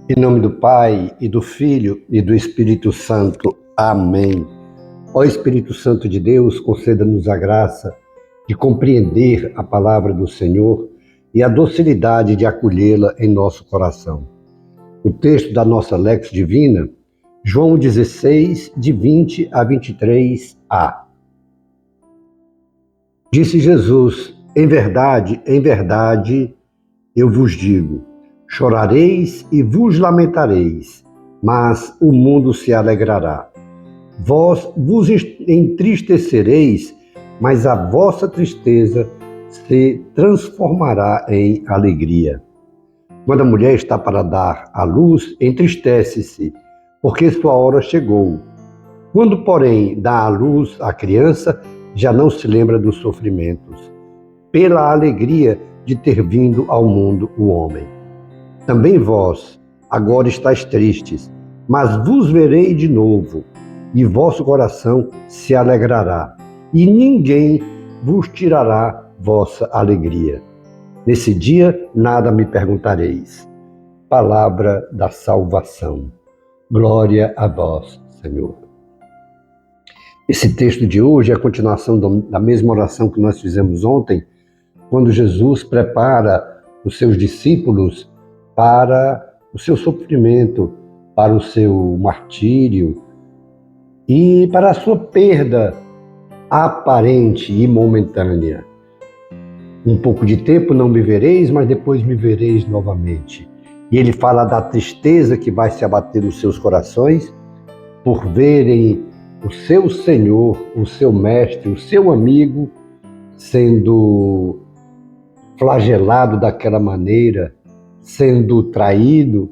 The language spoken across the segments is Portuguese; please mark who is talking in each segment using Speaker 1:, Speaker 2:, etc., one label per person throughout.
Speaker 1: Em nome do Pai, e do Filho, e do Espírito Santo. Amém. Ó Espírito Santo de Deus, conceda-nos a graça de compreender a palavra do Senhor e a docilidade de acolhê-la em nosso coração. O texto da nossa Lex Divina, João 16, de 20 a 23a. Disse Jesus: em verdade, eu vos digo, chorareis e vos lamentareis, mas o mundo se alegrará. Vós vos entristecereis, mas a vossa tristeza se transformará em alegria. Quando a mulher está para dar à luz, entristece-se, porque sua hora chegou. Quando, porém, dá à luz a criança, já não se lembra dos sofrimentos, pela alegria de ter vindo ao mundo o homem. Também vós, agora estáis tristes, mas vos verei de novo, e vosso coração se alegrará, e ninguém vos tirará vossa alegria. Nesse dia nada me perguntareis. Palavra da salvação. Glória a vós, Senhor. Esse texto de hoje é a continuação da mesma oração que nós fizemos ontem, quando Jesus prepara os seus discípulos para o seu sofrimento, para o seu martírio e para a sua perda aparente e momentânea. Um pouco de tempo não me vereis, mas depois me vereis novamente. E ele fala da tristeza que vai se abater nos seus corações por verem o seu Senhor, o seu Mestre, o seu amigo sendo flagelado daquela maneira, sendo traído,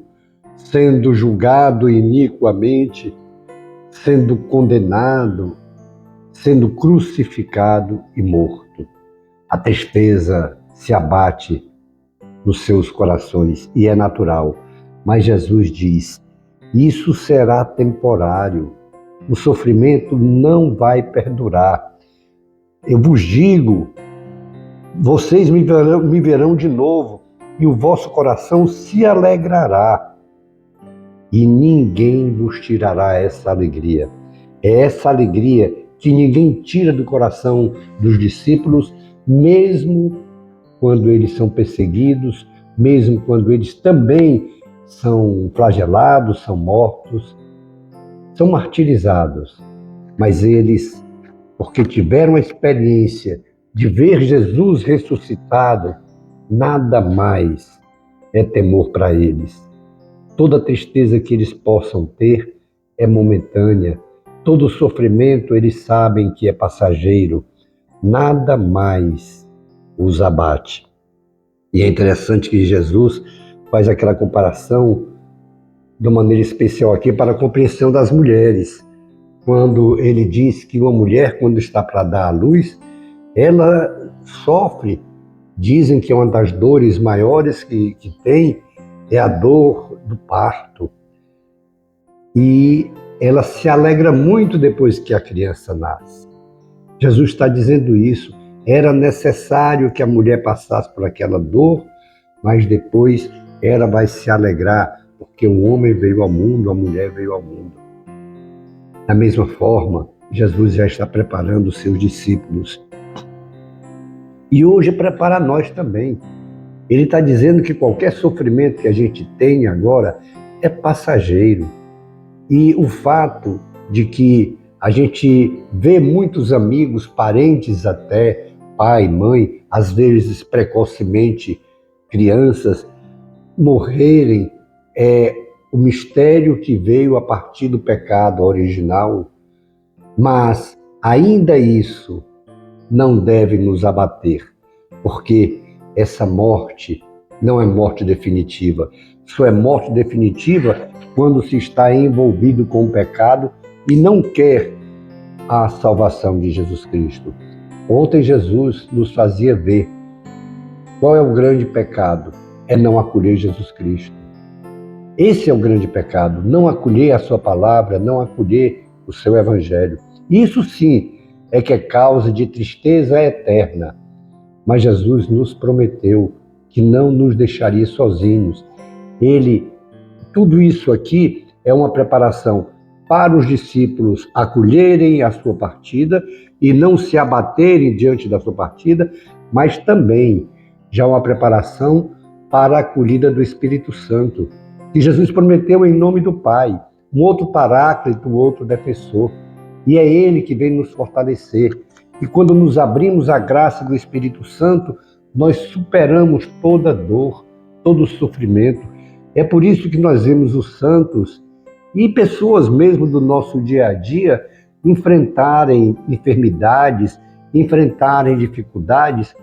Speaker 1: sendo julgado iniquamente, sendo condenado, sendo crucificado e morto. A tristeza se abate nos seus corações e é natural, mas Jesus diz: isso será temporário, o sofrimento não vai perdurar. Eu vos digo, vocês me verão de novo, e o vosso coração se alegrará, e ninguém vos tirará essa alegria. É essa alegria que ninguém tira do coração dos discípulos, mesmo quando eles são perseguidos, mesmo quando eles também são flagelados, são mortos, são martirizados. Mas eles, porque tiveram a experiência de ver Jesus ressuscitado, nada mais é temor para eles. Toda tristeza que eles possam ter é momentânea. Todo sofrimento eles sabem que é passageiro. Nada mais os abate. E é interessante que Jesus faz aquela comparação de uma maneira especial aqui para a compreensão das mulheres. Quando ele diz que uma mulher, quando está para dar à luz, ela sofre. Dizem que uma das dores maiores que tem é a dor do parto. E ela se alegra muito depois que a criança nasce. Jesus está dizendo isso. Era necessário que a mulher passasse por aquela dor, mas depois ela vai se alegrar, porque o homem veio ao mundo, a mulher veio ao mundo. Da mesma forma, Jesus já está preparando os seus discípulos. E hoje prepara nós também. Ele está dizendo que qualquer sofrimento que a gente tem agora é passageiro. E o fato de que a gente vê muitos amigos, parentes até, pai, mãe, às vezes precocemente crianças, morrerem, é o mistério que veio a partir do pecado original. Mas ainda isso não deve nos abater, porque essa morte não é morte definitiva. Só é morte definitiva quando se está envolvido com o pecado e não quer a salvação de Jesus Cristo. Ontem Jesus nos fazia ver qual é o grande pecado: é não acolher Jesus Cristo. Esse é o grande pecado, não acolher a sua palavra, não acolher o seu evangelho. Isso sim é que é causa de tristeza eterna. Mas Jesus nos prometeu que não nos deixaria sozinhos. Ele Tudo isso aqui é uma preparação para os discípulos acolherem a sua partida e não se abaterem diante da sua partida, mas também já uma preparação para a acolhida do Espírito Santo, que Jesus prometeu em nome do Pai, um outro paráclito, um outro defensor. E é Ele que vem nos fortalecer. E quando nos abrimos à graça do Espírito Santo, nós superamos toda dor, todo sofrimento. É por isso que nós vemos os santos e pessoas mesmo do nosso dia a dia enfrentarem enfermidades, enfrentarem dificuldades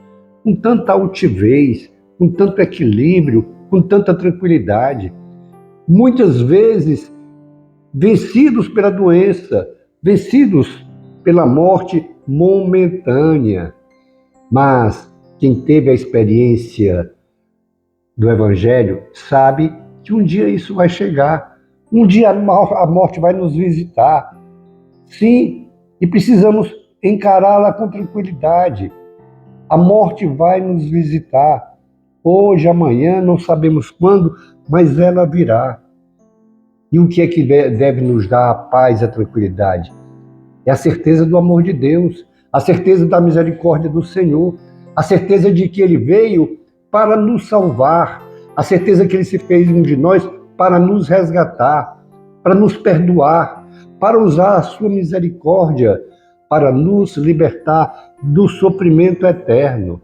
Speaker 1: com tanta altivez, com tanto equilíbrio, com tanta tranquilidade. Muitas vezes vencidos pela doença, vencidos pela morte momentânea. Mas quem teve a experiência do Evangelho sabe que um dia isso vai chegar. Um dia a morte vai nos visitar. Sim, e precisamos encará-la com tranquilidade. A morte vai nos visitar. Hoje, amanhã, não sabemos quando, mas ela virá. E o que é que deve nos dar a paz e a tranquilidade? É a certeza do amor de Deus, a certeza da misericórdia do Senhor, a certeza de que Ele veio para nos salvar, a certeza que Ele se fez um de nós para nos resgatar, para nos perdoar, para usar a sua misericórdia, para nos libertar do sofrimento eterno.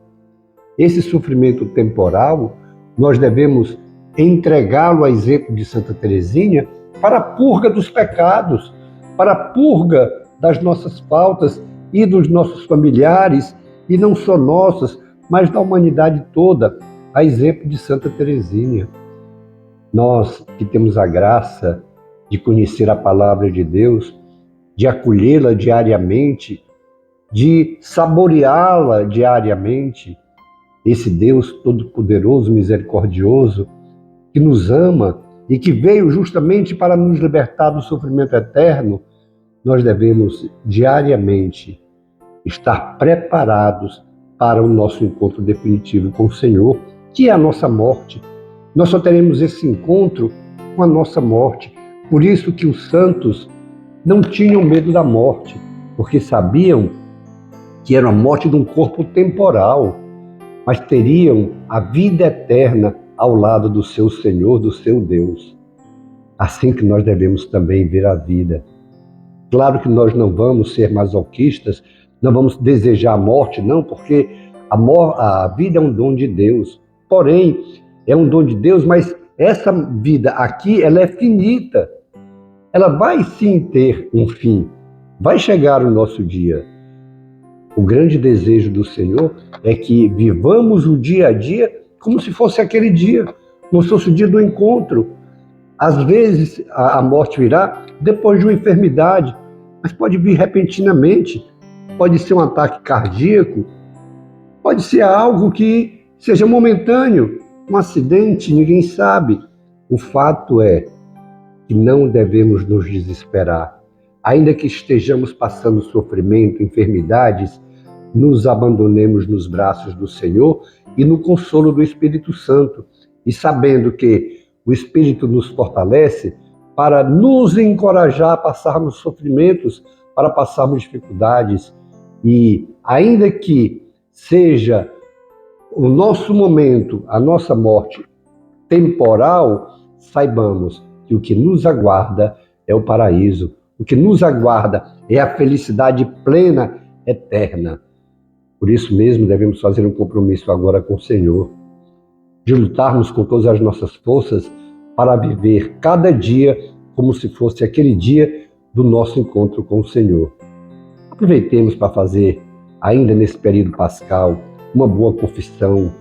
Speaker 1: Esse sofrimento temporal, nós devemos entregá-lo a exemplo de Santa Teresinha para a purga dos pecados, para a purga das nossas faltas e dos nossos familiares, e não só nossas, mas da humanidade toda, a exemplo de Santa Teresinha. Nós que temos a graça de conhecer a palavra de Deus, de acolhê-la diariamente, de saboreá-la diariamente, esse Deus todo-poderoso, misericordioso, que nos ama e que veio justamente para nos libertar do sofrimento eterno, nós devemos diariamente estar preparados para o nosso encontro definitivo com o Senhor, que é a nossa morte. Nós só teremos esse encontro com a nossa morte. Por isso que os santos não tinham medo da morte, porque sabiam que era a morte de um corpo temporal, mas teriam a vida eterna ao lado do seu Senhor, do seu Deus. Assim que nós devemos também ver a vida. Claro que nós não vamos ser masoquistas, não vamos desejar a morte, não, porque a vida é um dom de Deus. Porém, é um dom de Deus, mas essa vida aqui, ela é finita. Ela vai sim ter um fim. Vai chegar o nosso dia. O grande desejo do Senhor é que vivamos o dia a dia como se fosse aquele dia, como se fosse o dia do encontro. Às vezes a morte virá depois de uma enfermidade, mas pode vir repentinamente, pode ser um ataque cardíaco, pode ser algo que seja momentâneo, um acidente, ninguém sabe. O fato é que não devemos nos desesperar. Ainda que estejamos passando sofrimento, enfermidades, nos abandonemos nos braços do Senhor e no consolo do Espírito Santo, e sabendo que o Espírito nos fortalece para nos encorajar a passarmos sofrimentos, para passarmos dificuldades. E ainda que seja o nosso momento, a nossa morte temporal, saibamos que o que nos aguarda é o paraíso, o que nos aguarda é a felicidade plena, eterna. Por isso mesmo devemos fazer um compromisso agora com o Senhor, de lutarmos com todas as nossas forças para viver cada dia como se fosse aquele dia do nosso encontro com o Senhor. Aproveitemos para fazer, ainda nesse período pascal, uma boa confissão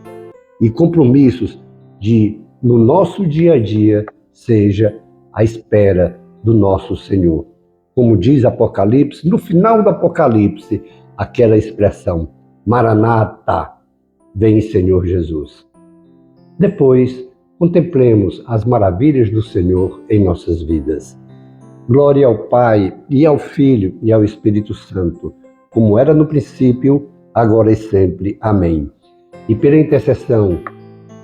Speaker 1: e compromissos de, no nosso dia a dia, seja a espera do nosso Senhor. Como diz Apocalipse, no final do Apocalipse, aquela expressão, Maranata, vem Senhor Jesus. Depois, contemplemos as maravilhas do Senhor em nossas vidas. Glória ao Pai, e ao Filho, e ao Espírito Santo, como era no princípio, agora e sempre. Amém. E pela intercessão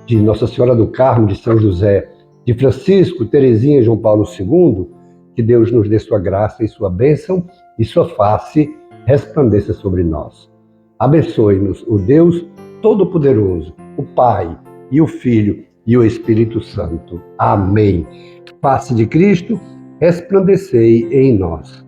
Speaker 1: de Nossa Senhora do Carmo, de São José, de Francisco, Teresinha e João Paulo II, que Deus nos dê sua graça e sua bênção e sua face resplandeça sobre nós. Abençoe-nos o Deus Todo-Poderoso, o Pai e o Filho e o Espírito Santo. Amém. Face de Cristo, resplandecei em nós.